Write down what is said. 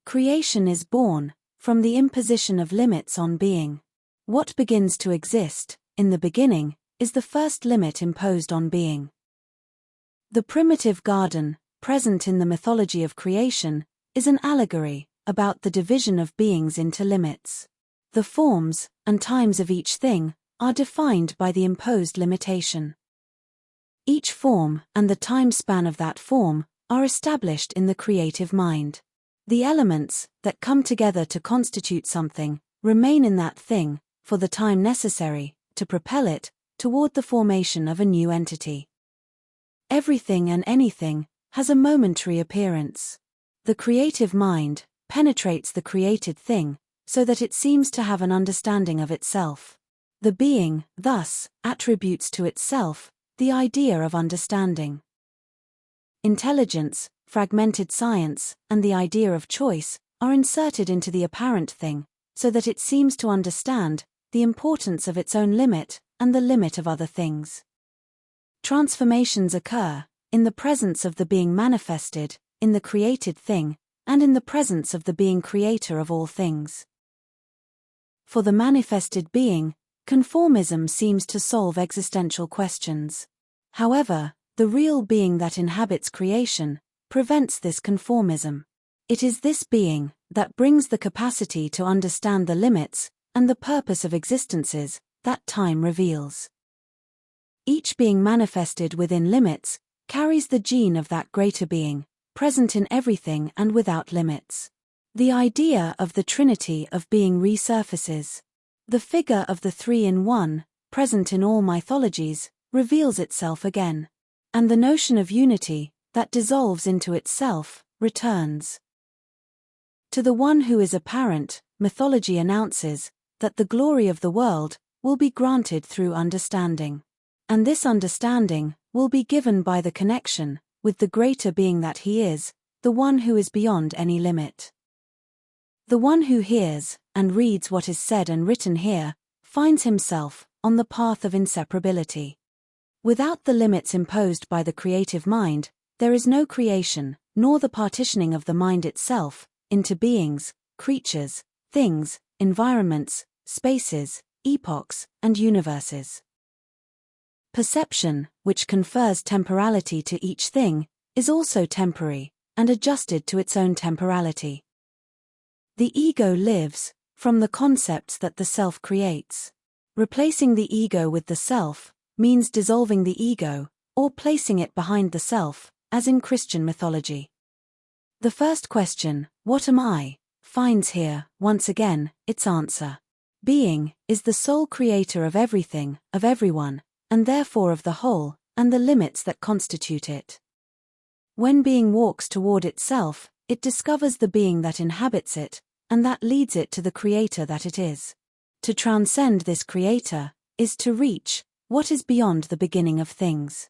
Creation is born from the imposition of limits on being. What begins to exist, in the beginning, is the first limit imposed on being. The primitive garden, present in the mythology of creation, is an allegory about the division of beings into limits. The forms and times of each thing are defined by the imposed limitation. Each form and the time span of that form are established in the creative mind. The elements that come together to constitute something remain in that thing for the time necessary to propel it toward the formation of a new entity. Everything and anything has a momentary appearance. The creative mind penetrates the created thing so that it seems to have an understanding of itself. The being, thus, attributes to itself the idea of understanding. Intelligence, fragmented science, and the idea of choice are inserted into the apparent thing, so that it seems to understand the importance of its own limit and the limit of other things. Transformations occur in the presence of the being manifested, in the created thing, and in the presence of the being creator of all things. For the manifested being, conformism seems to solve existential questions. However, the real being that inhabits creation prevents this conformism. It is this being that brings the capacity to understand the limits and the purpose of existences that time reveals. Each being manifested within limits carries the gene of that greater being, present in everything and without limits. The idea of the trinity of being resurfaces. The figure of the three-in-one, present in all mythologies, reveals itself again. And the notion of unity, that dissolves into itself, returns. To the one who is apparent, mythology announces that the glory of the world will be granted through understanding. And this understanding will be given by the connection with the greater being that he is, the one who is beyond any limit. The one who hears and reads what is said and written here finds himself on the path of inseparability. Without the limits imposed by the creative mind, there is no creation, nor the partitioning of the mind itself into beings, creatures, things, environments, spaces, epochs, and universes. Perception, which confers temporality to each thing, is also temporary, and adjusted to its own temporality. The ego lives from the concepts that the self creates. Replacing the ego with the self means dissolving the ego, or placing it behind the self, as in Christian mythology. The first question, what am I, finds here, once again, its answer. Being is the sole creator of everything, of everyone, and therefore of the whole, and the limits that constitute it. When being walks toward itself, it discovers the being that inhabits it, and that leads it to the creator that it is. To transcend this creator is to reach what is beyond the beginning of things.